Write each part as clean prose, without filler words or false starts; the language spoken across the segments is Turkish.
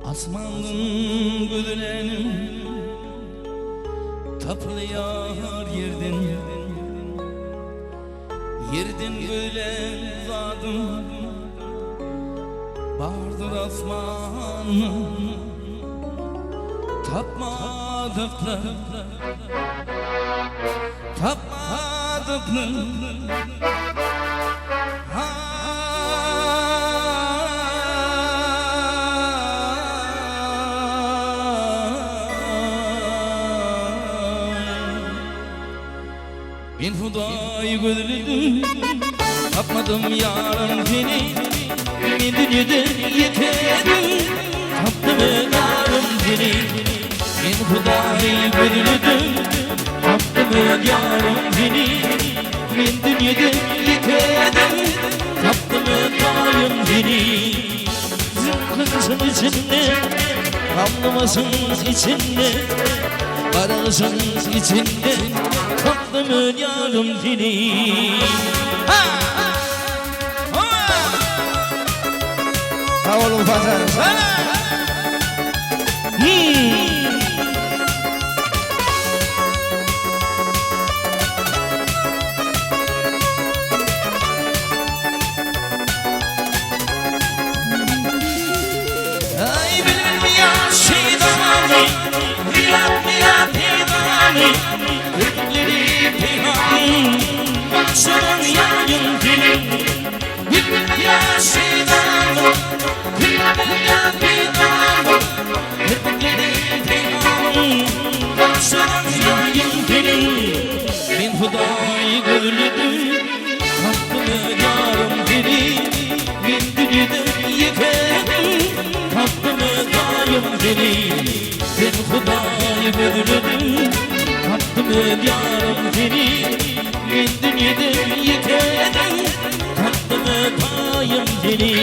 Asmanın güdülenim tapılıyor yerden böyle uzadım vardır asmanım tapmadıklar Ben Huda'yı gözledim, tapmadım yarım seni. Ben dünyada yeterim, taptım yarım seni. Ben Huda'yı gözledim, taptım yarım seni. Ben dünyada yeterim, taptım yarım seni. Zıkkınsın içinde, anlamasın içinde, arasın içinde. Tatlımın yarım seni. Oğlum Fazan Ay bilmeyen şeytanı, riyad peygamı, Hükümleri peygamı, bakşanın yayın dilim. Bilmeyen şeytanı, riyad peygamı, Hükümleri peygamı, bakşanın yayın dilim. Ben Huda'yı gözledim, tatlımı yarım seni. Ben dünyada yeterim, tatlımı yarım seni. Ben Huda'yı gözledim, tatlımı yarım seni. Ben dünyada yeterim, tatlımı yarım seni.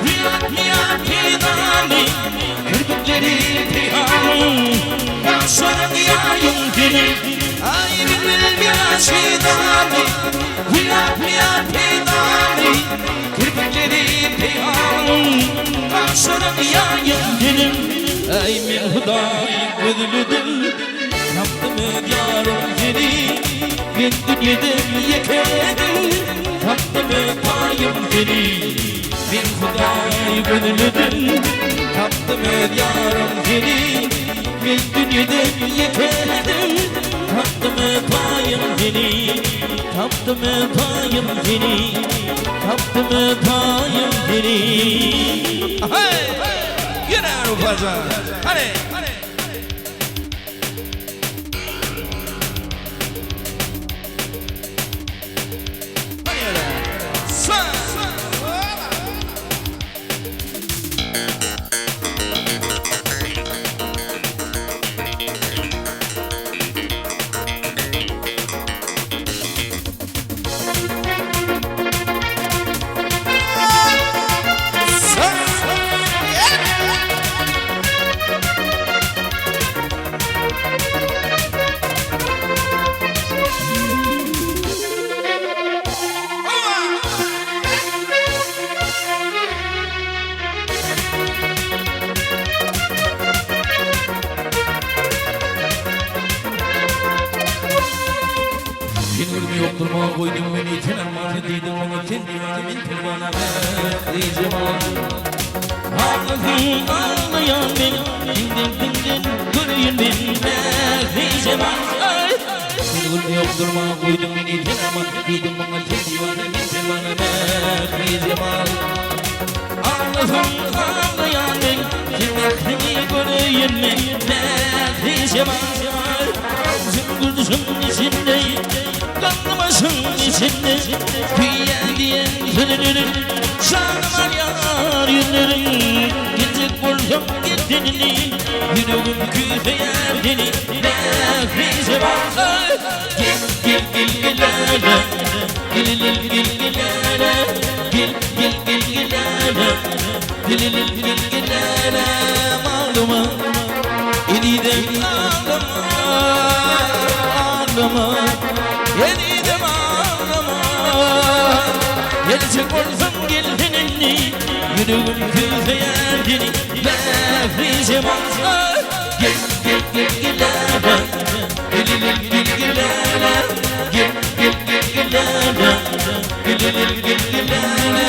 Riyad peygamı, Hükümleri peygamı, bakşanın yayın dilim. Ay bilmeyen şeytanı, Riyad peygamı, Hükümleri peygamı, bakşanın yayın dilim. Ay ben Huda'yı gözledim, taptım yarım seni. Ben dünyada yeterim, tatlım yarım seni. Ben Huda'yı gözledim, taptım yarım seni. Ben dünyada yeterim, tatlım yarım seni. Taptım yarım seni, taptım yarım seni. Hey! Yine Fazan, hadi! Yokturma koydum beni tenemmanı dedim ona kendime bana verdiğim ağlasın ağlayan beni dinden göreyim beni verdiğim Seni yokturma koydum beni tenemmanı dedim ona kendime bana verdiğim ağlasın ağlayan beni dinden göreyim beni verdiğim Zıngırsın içindeyim Kanlımasın içinde Diyen diyen sönülürüm Şanım var yar yüzlerim Gidecek bulsam git geldiğini yüreğim küfeyerdini nefise var gel gel gel gel ala gel gel gel gel ala gel gel gel gel ala gel gel gel gel ala maluma yeniden ağlama ağlama yeniden ağlama gelecek olsam geldiğini yüreğim küfeyerdini nefise var gel gel gel gel ala gel gel gel gel ala gel gel gel gel ala gel gel gel gel ala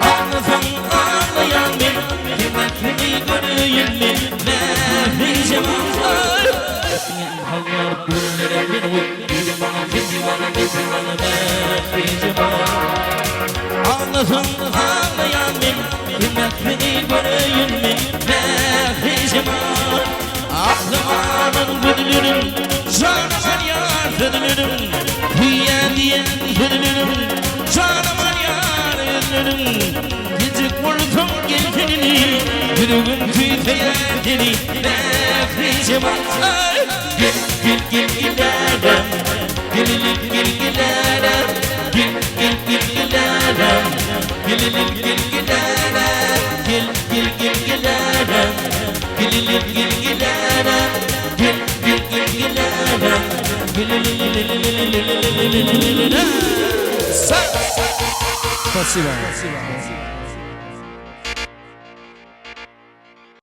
Ağlasam ağlayan bir kıymetini göreyim mi nefise var hallar gülleri bir uy bir bana kendi bana bir bana nefise var Ağlasam ağlayan bir kıymetini göreyim mi nefise var Ağlamanın güllerim canıma yar dönülürüm diyen diyen dönülürüm canıma yar dönülürüm gece vurdum geldiğini yüreğim tüyfeyerdini nefise var gel gel gel gel adam gel gel gel gel adam gel gel gel gel adam gel gel gel gel adam gel gel gel gel adam gel gel gel gel adam gel gel gel gel adam Спасибо.